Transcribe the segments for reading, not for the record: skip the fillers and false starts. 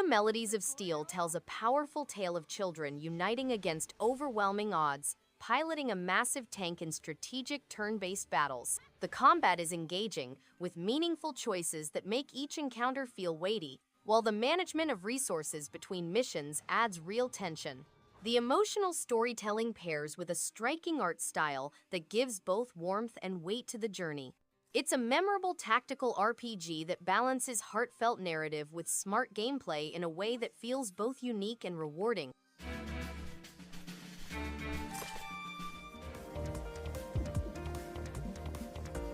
Fuga Melodies of Steel tells a powerful tale of children uniting against overwhelming odds, piloting a massive tank in strategic turn-based battles. The combat is engaging, with meaningful choices that make each encounter feel weighty, while the management of resources between missions adds real tension. The emotional storytelling pairs with a striking art style that gives both warmth and weight to the journey. It's a memorable tactical RPG that balances heartfelt narrative with smart gameplay in a way that feels both unique and rewarding.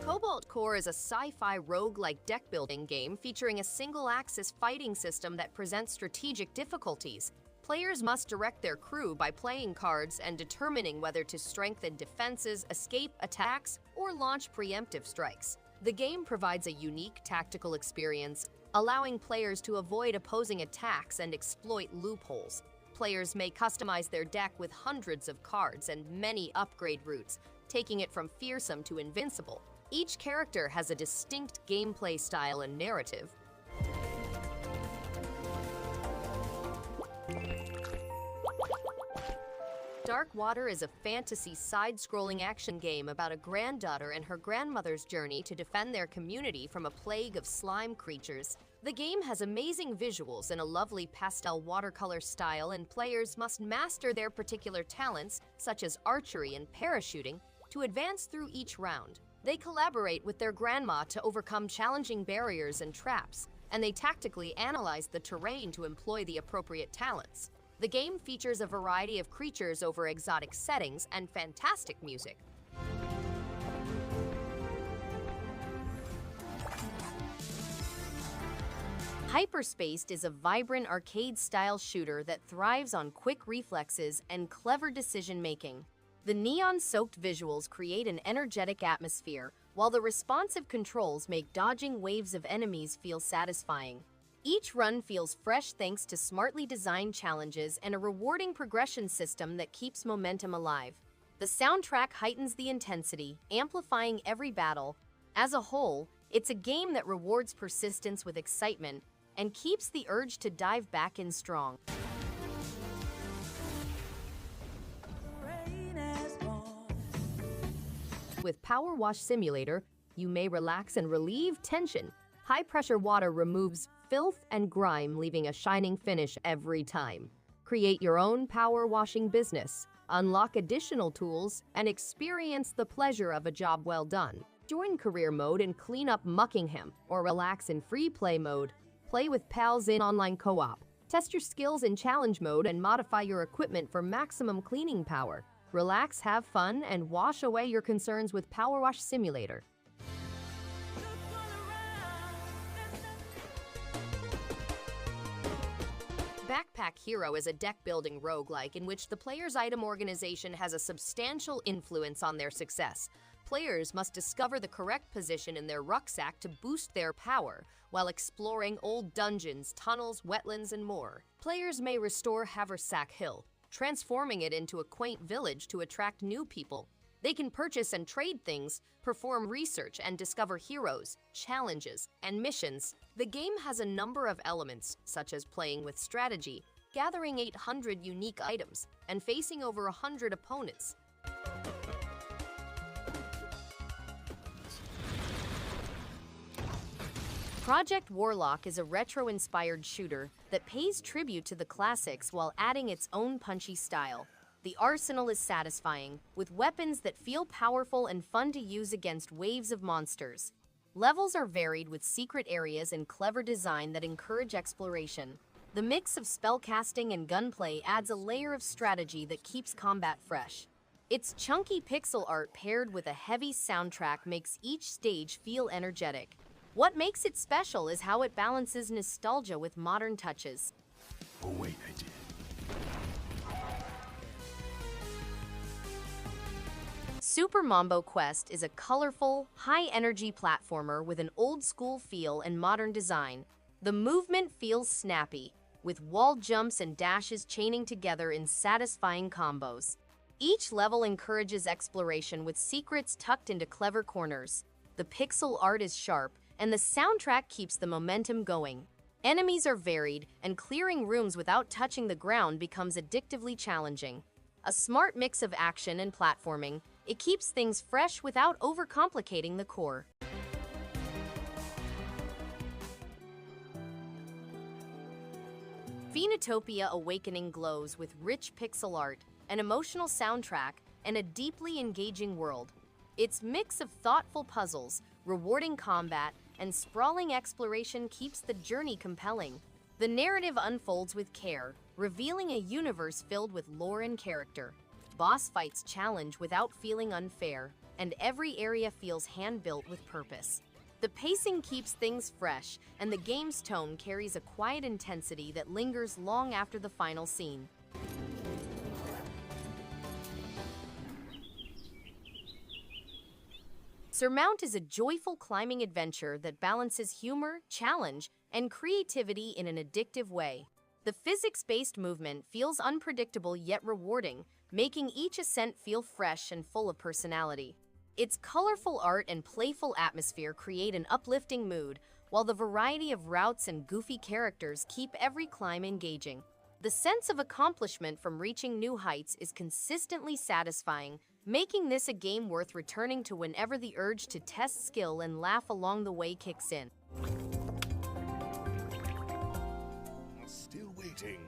Cobalt Core is a sci-fi roguelike deck-building game featuring a single-axis fighting system that presents strategic difficulties. Players must direct their crew by playing cards and determining whether to strengthen defenses, escape attacks, or launch preemptive strikes. The game provides a unique tactical experience, allowing players to avoid opposing attacks and exploit loopholes. Players may customize their deck with hundreds of cards and many upgrade routes, taking it from fearsome to invincible. Each character has a distinct gameplay style and narrative. Dark Water is a fantasy side-scrolling action game about a granddaughter and her grandmother's journey to defend their community from a plague of slime creatures. The game has amazing visuals and a lovely pastel watercolor style, and players must master their particular talents, such as archery and parachuting, to advance through each round. They collaborate with their grandma to overcome challenging barriers and traps, and they tactically analyze the terrain to employ the appropriate talents. The game features a variety of creatures over exotic settings and fantastic music. Hyperspaced is a vibrant arcade-style shooter that thrives on quick reflexes and clever decision-making. The neon-soaked visuals create an energetic atmosphere, while the responsive controls make dodging waves of enemies feel satisfying. Each run feels fresh thanks to smartly designed challenges and a rewarding progression system that keeps momentum alive. The soundtrack heightens the intensity, amplifying every battle. As a whole, it's a game that rewards persistence with excitement and keeps the urge to dive back in strong. With PowerWash Simulator, you may relax and relieve tension. High-pressure water removes filth and grime, leaving a shining finish every time. Create your own power washing business, unlock additional tools, and experience the pleasure of a job well done. Join career mode and clean up Muckingham, or relax in free play mode. Play with pals in online co-op. Test your skills in challenge mode and modify your equipment for maximum cleaning power. Relax, have fun, and wash away your concerns with PowerWash Simulator. Backpack Hero is a deck-building roguelike in which the player's item organization has a substantial influence on their success. Players must discover the correct position in their rucksack to boost their power, while exploring old dungeons, tunnels, wetlands, and more. Players may restore Haversack Hill, transforming it into a quaint village to attract new people. They can purchase and trade things, perform research, and discover heroes, challenges, and missions. The game has a number of elements, such as playing with strategy, gathering 800 unique items, and facing over 100 opponents. Project Warlock is a retro-inspired shooter that pays tribute to the classics while adding its own punchy style. The arsenal is satisfying, with weapons that feel powerful and fun to use against waves of monsters. Levels are varied with secret areas and clever design that encourage exploration. The mix of spellcasting and gunplay adds a layer of strategy that keeps combat fresh. Its chunky pixel art paired with a heavy soundtrack makes each stage feel energetic. What makes it special is how it balances nostalgia with modern touches. Oh wait, I did. Super Mombo Quest is a colorful, high-energy platformer with an old-school feel and modern design. The movement feels snappy, with wall jumps and dashes chaining together in satisfying combos. Each level encourages exploration with secrets tucked into clever corners. The pixel art is sharp, and the soundtrack keeps the momentum going. Enemies are varied, and clearing rooms without touching the ground becomes addictively challenging. A smart mix of action and platforming, it keeps things fresh without overcomplicating the core. Phoenotopia Awakening glows with rich pixel art, an emotional soundtrack, and a deeply engaging world. Its mix of thoughtful puzzles, rewarding combat, and sprawling exploration keeps the journey compelling. The narrative unfolds with care, revealing a universe filled with lore and character. Boss fights challenge without feeling unfair, and every area feels hand-built with purpose. The pacing keeps things fresh, and the game's tone carries a quiet intensity that lingers long after the final scene. Surmount is a joyful climbing adventure that balances humor, challenge, and creativity in an addictive way. The physics-based movement feels unpredictable yet rewarding, making each ascent feel fresh and full of personality. Its colorful art and playful atmosphere create an uplifting mood, while the variety of routes and goofy characters keep every climb engaging. The sense of accomplishment from reaching new heights is consistently satisfying, making this a game worth returning to whenever the urge to test skill and laugh along the way kicks in. Still waiting.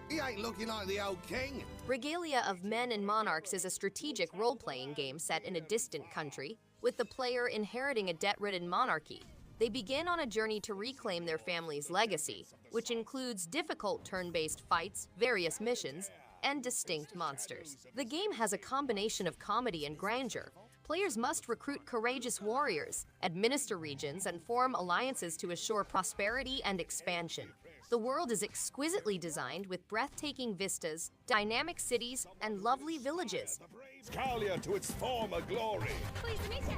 He ain't looking like the old king. Regalia of Men and Monarchs is a strategic role-playing game set in a distant country, with the player inheriting a debt-ridden monarchy. They begin on a journey to reclaim their family's legacy, which includes difficult turn-based fights, various missions, and distinct monsters. The game has a combination of comedy and grandeur. Players must recruit courageous warriors, administer regions, and form alliances to assure prosperity and expansion. The world is exquisitely designed with breathtaking vistas, dynamic cities, and lovely villages. Regalia to its former glory. Pleased to meet you.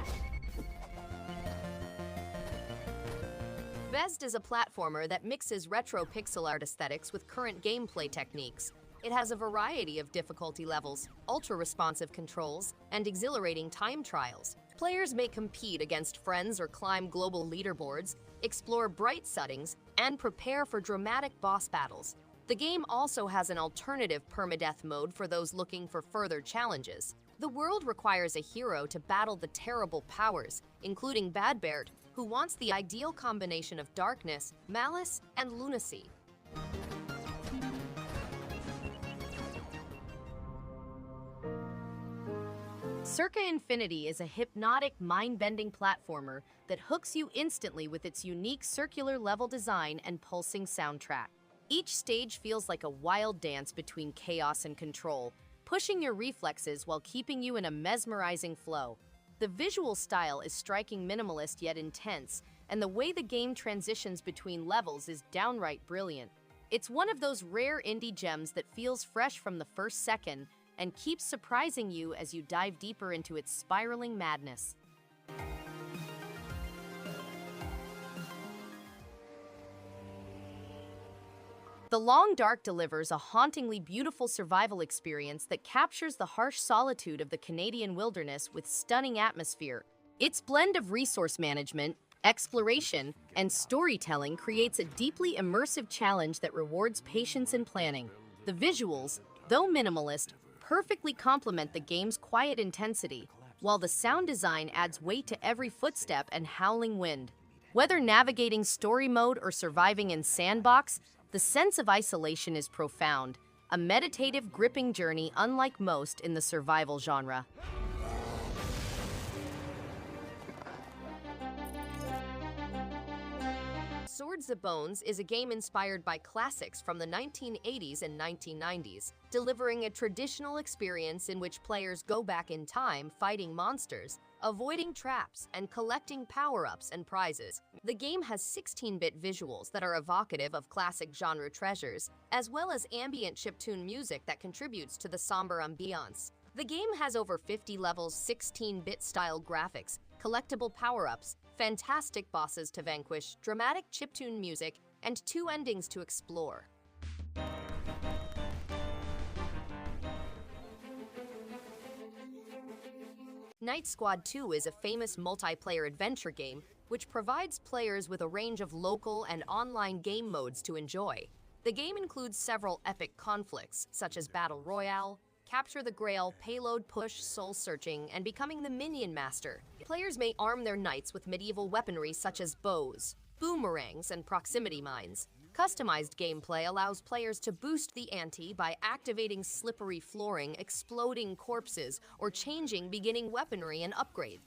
BZZZT is a platformer that mixes retro pixel art aesthetics with current gameplay techniques. It has a variety of difficulty levels, ultra-responsive controls, and exhilarating time trials. Players may compete against friends or climb global leaderboards, explore bright settings, and prepare for dramatic boss battles. The game also has an alternative permadeath mode for those looking for further challenges. The world requires a hero to battle the terrible powers, including Badbert, who wants the ideal combination of darkness, malice, and lunacy. Circa Infinity is a hypnotic, mind-bending platformer that hooks you instantly with its unique circular level design and pulsing soundtrack. Each stage feels like a wild dance between chaos and control, pushing your reflexes while keeping you in a mesmerizing flow. The visual style is striking, minimalist yet intense, and the way the game transitions between levels is downright brilliant. It's one of those rare indie gems that feels fresh from the first second and keeps surprising you as you dive deeper into its spiraling madness. The Long Dark delivers a hauntingly beautiful survival experience that captures the harsh solitude of the Canadian wilderness with stunning atmosphere. Its blend of resource management, exploration, and storytelling creates a deeply immersive challenge that rewards patience and planning. The visuals, though minimalist, perfectly complement the game's quiet intensity, while the sound design adds weight to every footstep and howling wind. Whether navigating story mode or surviving in sandbox, the sense of isolation is profound, a meditative, gripping journey unlike most in the survival genre. Swords of Bones is a game inspired by classics from the 1980s and 1990s, delivering a traditional experience in which players go back in time fighting monsters, avoiding traps, and collecting power-ups and prizes. The game has 16-bit visuals that are evocative of classic genre treasures, as well as ambient chiptune music that contributes to the somber ambiance. The game has over 50 levels, 16-bit style graphics, collectible power-ups, fantastic bosses to vanquish, dramatic chiptune music, and 2 endings to explore. Night Squad 2 is a famous multiplayer adventure game which provides players with a range of local and online game modes to enjoy. The game includes several epic conflicts, such as Battle Royale, Capture the Grail, Payload Push, Soul Searching, and becoming the Minion Master. Players may arm their knights with medieval weaponry such as bows, boomerangs, and proximity mines. Customized gameplay allows players to boost the ante by activating slippery flooring, exploding corpses, or changing beginning weaponry and upgrades.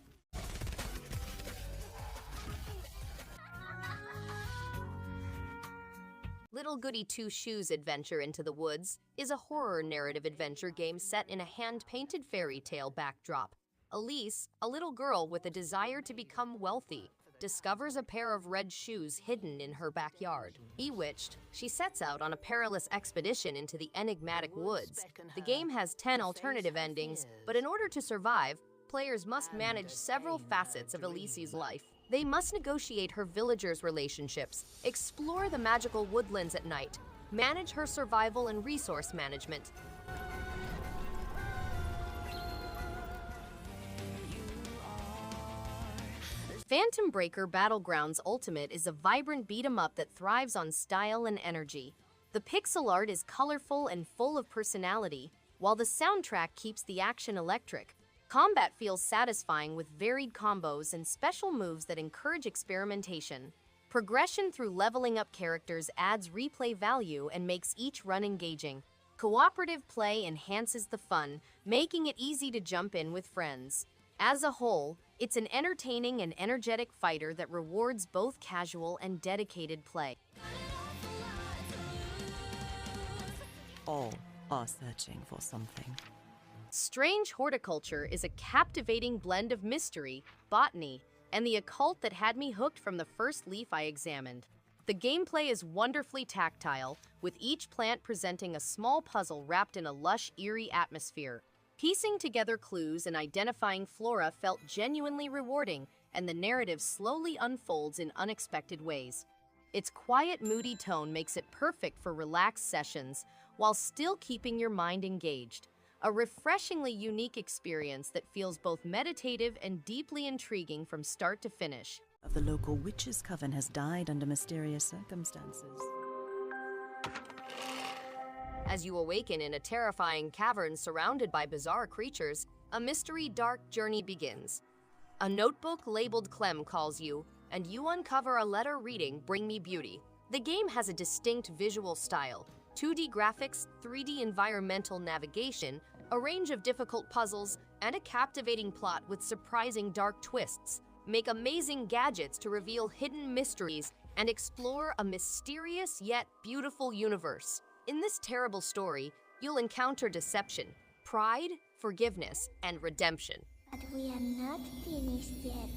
Little Goody Two Shoes Adventure Into the Woods is a horror narrative adventure game set in a hand-painted fairy tale backdrop. Elise, a little girl with a desire to become wealthy, discovers a pair of red shoes hidden in her backyard. Bewitched, she sets out on a perilous expedition into the enigmatic woods. The game has 10 alternative endings, but in order to survive, players must manage several facets of Elise's life. They must negotiate her villagers' relationships, explore the magical woodlands at night, manage her survival and resource management. Phantom Breaker Battlegrounds Ultimate is a vibrant beat-em-up that thrives on style and energy. The pixel art is colorful and full of personality, while the soundtrack keeps the action electric. Combat feels satisfying with varied combos and special moves that encourage experimentation. Progression through leveling up characters adds replay value and makes each run engaging. Cooperative play enhances the fun, making it easy to jump in with friends. As a whole, it's an entertaining and energetic fighter that rewards both casual and dedicated play. All are searching for something. Strange Horticulture is a captivating blend of mystery, botany, and the occult that had me hooked from the first leaf I examined. The gameplay is wonderfully tactile, with each plant presenting a small puzzle wrapped in a lush, eerie atmosphere. Piecing together clues and identifying flora felt genuinely rewarding, and the narrative slowly unfolds in unexpected ways. Its quiet, moody tone makes it perfect for relaxed sessions, while still keeping your mind engaged. A refreshingly unique experience that feels both meditative and deeply intriguing from start to finish. Of the local witches' coven has died under mysterious circumstances. As you awaken in a terrifying cavern surrounded by bizarre creatures, a mystery dark journey begins. A notebook labeled CLeM calls you, and you uncover a letter reading Bring Me Beauty. The game has a distinct visual style, 2D graphics, 3D environmental navigation, a range of difficult puzzles, and a captivating plot with surprising dark twists. Make amazing gadgets to reveal hidden mysteries and explore a mysterious yet beautiful universe. In this terrible story, you'll encounter deception, pride, forgiveness, and redemption. But we are not finished yet.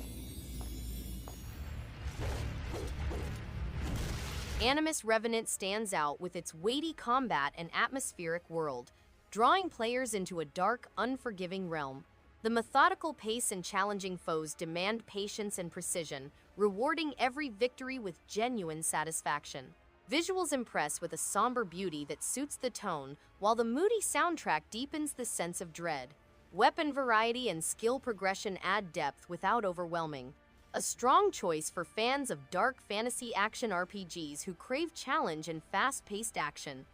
ANIMUS Revenant stands out with its weighty combat and atmospheric world, drawing players into a dark, unforgiving realm. The methodical pace and challenging foes demand patience and precision, rewarding every victory with genuine satisfaction. Visuals impress with a somber beauty that suits the tone, while the moody soundtrack deepens the sense of dread. Weapon variety and skill progression add depth without overwhelming. A strong choice for fans of dark fantasy action RPGs who crave challenge and fast-paced action.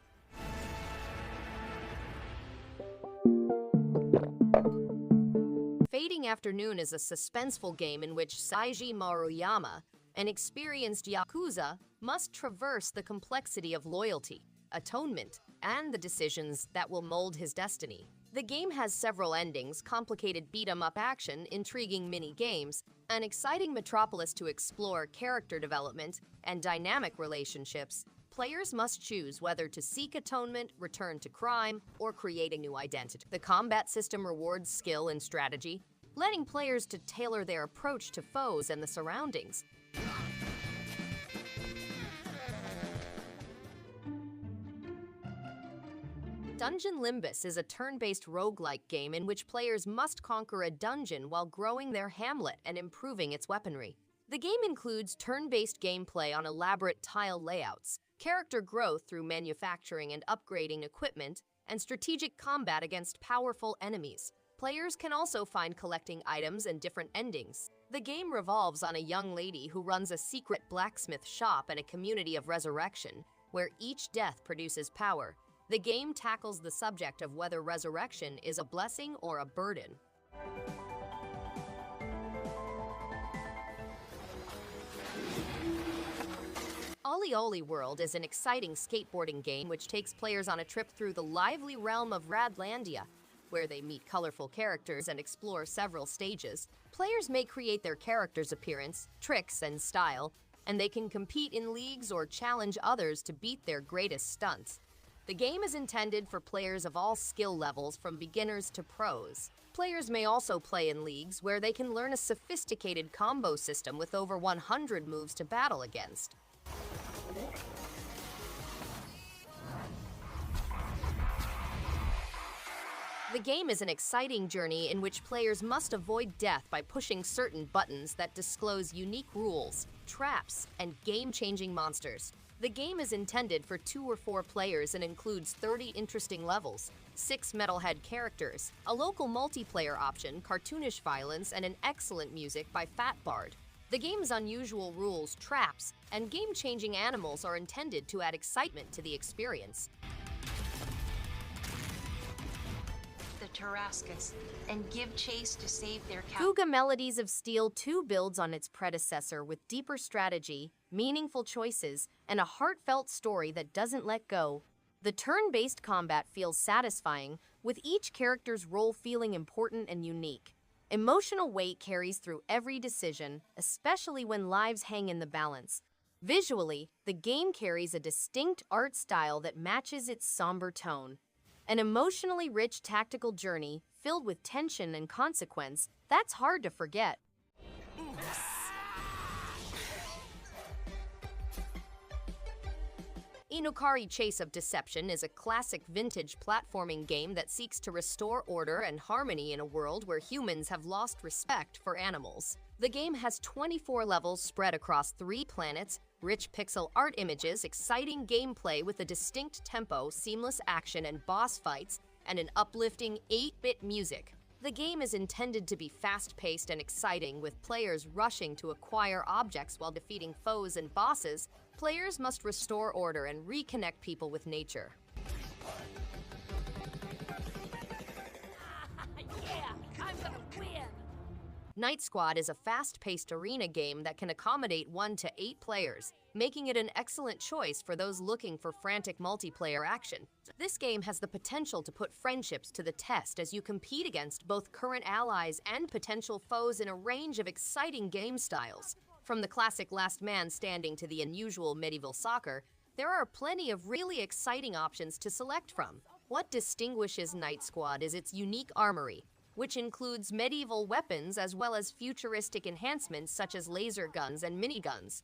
Fading Afternoon is a suspenseful game in which Seiji Maruyama, an experienced Yakuza, must traverse the complexity of loyalty, atonement, and the decisions that will mold his destiny. The game has several endings, complicated beat-em-up action, intriguing mini-games, an exciting metropolis to explore, character development, and dynamic relationships. Players must choose whether to seek atonement, return to crime, or create a new identity. The combat system rewards skill and strategy, letting players to tailor their approach to foes and the surroundings. Dungeon Limbus is a turn-based roguelike game in which players must conquer a dungeon while growing their hamlet and improving its weaponry. The game includes turn-based gameplay on elaborate tile layouts, character growth through manufacturing and upgrading equipment, and strategic combat against powerful enemies. Players can also find collecting items and different endings. The game revolves on a young lady who runs a secret blacksmith shop and a community of resurrection, where each death produces power. The game tackles the subject of whether resurrection is a blessing or a burden. OlliOlli World is an exciting skateboarding game which takes players on a trip through the lively realm of Radlandia, where they meet colorful characters and explore several stages. Players may create their character's appearance, tricks, and style, and they can compete in leagues or challenge others to beat their greatest stunts. The game is intended for players of all skill levels, from beginners to pros. Players may also play in leagues where they can learn a sophisticated combo system with over 100 moves to battle against. The game is an exciting journey in which players must avoid death by pushing certain buttons that disclose unique rules, traps, and game-changing monsters. The game is intended for 2 or 4 players and includes 30 interesting levels, 6 metalhead characters, a local multiplayer option, cartoonish violence, and an excellent music by Fat Bard. The game's unusual rules, traps, and game-changing animals are intended to add excitement to the experience. Tarascus and give chase to save their Fuga Melodies of Steel 2 builds on its predecessor with deeper strategy, meaningful choices, and a heartfelt story that doesn't let go. The turn-based combat feels satisfying, with each character's role feeling important and unique. Emotional weight carries through every decision, especially when lives hang in the balance. Visually, the game carries a distinct art style that matches its somber tone. An emotionally rich tactical journey filled with tension and consequence that's hard to forget. Inukari Chase of Deception is a classic vintage platforming game that seeks to restore order and harmony in a world where humans have lost respect for animals. The game has 24 levels spread across 3 planets, rich pixel art images, exciting gameplay with a distinct tempo, seamless action and boss fights, and an uplifting 8-bit music. The game is intended to be fast-paced and exciting, with players rushing to acquire objects while defeating foes and bosses. Players must restore order and reconnect people with nature. Yeah, I'm gonna win! Night Squad is a fast-paced arena game that can accommodate 1 to 8 players, making it an excellent choice for those looking for frantic multiplayer action. This game has the potential to put friendships to the test as you compete against both current allies and potential foes in a range of exciting game styles. From the classic Last Man Standing to the unusual medieval soccer, there are plenty of really exciting options to select from. What distinguishes Night Squad is its unique armory, which includes medieval weapons as well as futuristic enhancements such as laser guns and miniguns.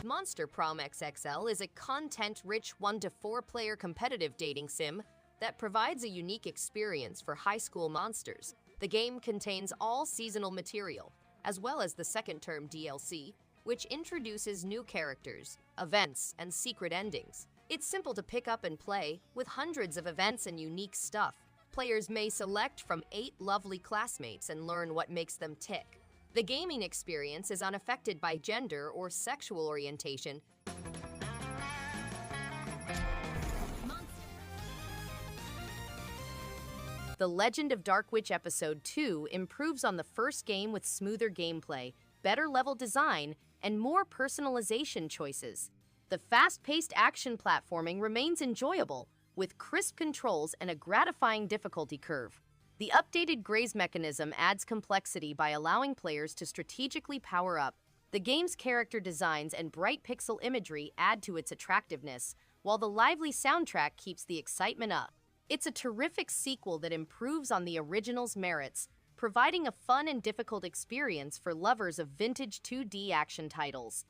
Monster Prom XXL is a content-rich 1 to 4 player competitive dating sim that provides a unique experience for high school monsters. The game contains all seasonal material, as well as the second-term DLC, which introduces new characters, events, and secret endings. It's simple to pick up and play, with hundreds of events and unique stuff. Players may select from 8 lovely classmates and learn what makes them tick. The gaming experience is unaffected by gender or sexual orientation. The Legend of Dark Witch Episode 2 improves on the first game with smoother gameplay, better level design, and more personalization choices. The fast-paced action platforming remains enjoyable, with crisp controls and a gratifying difficulty curve. The updated graze mechanism adds complexity by allowing players to strategically power up. The game's character designs and bright pixel imagery add to its attractiveness, while the lively soundtrack keeps the excitement up. It's a terrific sequel that improves on the original's merits, providing a fun and difficult experience for lovers of vintage 2D action titles.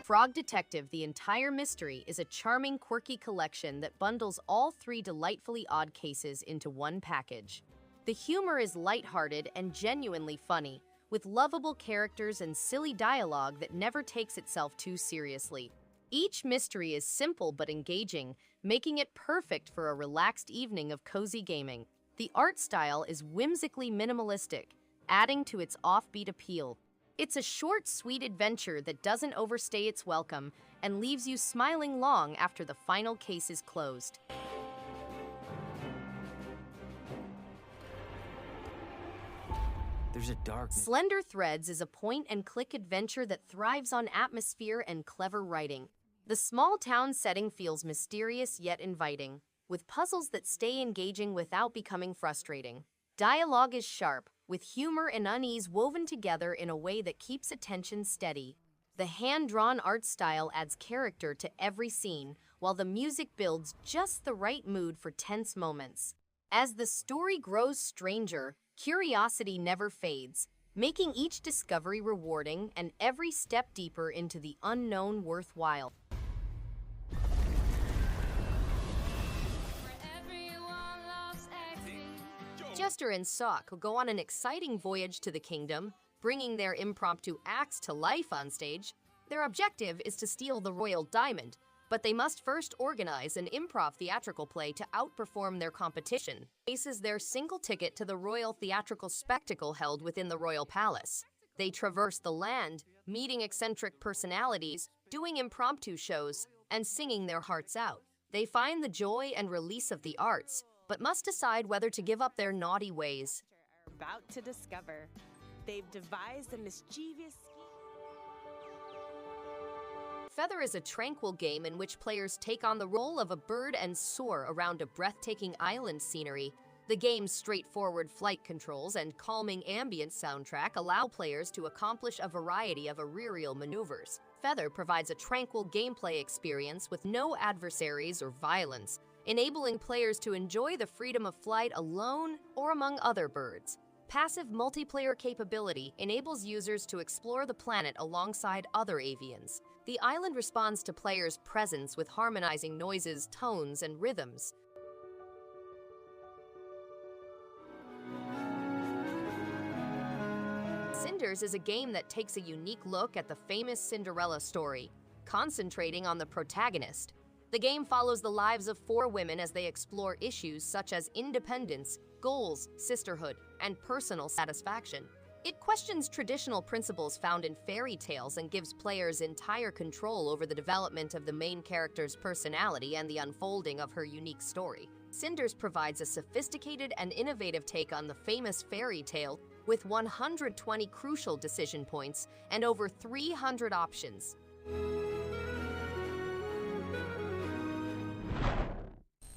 Frog Detective: The Entire Mystery is a charming, quirky collection that bundles all 3 delightfully odd cases into one package. The humor is lighthearted and genuinely funny, with lovable characters and silly dialogue that never takes itself too seriously. Each mystery is simple but engaging, making it perfect for a relaxed evening of cozy gaming. The art style is whimsically minimalistic, adding to its offbeat appeal. It's a short, sweet adventure that doesn't overstay its welcome and leaves you smiling long after the final case is closed. There's a dark... Slender Threads is a point-and-click adventure that thrives on atmosphere and clever writing. The small-town setting feels mysterious yet inviting, with puzzles that stay engaging without becoming frustrating. Dialogue is sharp, with humor and unease woven together in a way that keeps attention steady. The hand-drawn art style adds character to every scene, while the music builds just the right mood for tense moments. As the story grows stranger, curiosity never fades, making each discovery rewarding and every step deeper into the unknown worthwhile. Jester and Sock go on an exciting voyage to the kingdom, bringing their impromptu acts to life on stage. Their objective is to steal the royal diamond, but they must first organize an improv theatrical play to outperform their competition. This is their single ticket to the royal theatrical spectacle held within the royal palace. They traverse the land, meeting eccentric personalities, doing impromptu shows, and singing their hearts out. They find the joy and release of the arts, but must decide whether to give up their naughty ways. Are about to discover. They've devised a mischievous scheme. Feather is a tranquil game in which players take on the role of a bird and soar around a breathtaking island scenery. The game's straightforward flight controls and calming ambient soundtrack allow players to accomplish a variety of aerial maneuvers. Feather provides a tranquil gameplay experience with no adversaries or violence, enabling players to enjoy the freedom of flight alone or among other birds. Passive multiplayer capability enables users to explore the planet alongside other avians. The island responds to players' presence with harmonizing noises, tones, and rhythms. Cinders is a game that takes a unique look at the famous Cinderella story, concentrating on the protagonist. The game follows the lives of 4 women as they explore issues such as independence, goals, sisterhood, and personal satisfaction. It questions traditional principles found in fairy tales and gives players entire control over the development of the main character's personality and the unfolding of her unique story. Cinders provides a sophisticated and innovative take on the famous fairy tale, with 120 crucial decision points and over 300 options.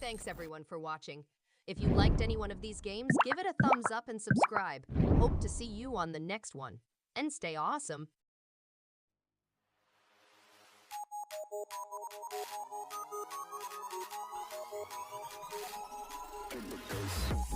Thanks everyone for watching. If you liked any one of these games, give it a thumbs up and subscribe. Hope to see you on the next one. And stay awesome. In the face.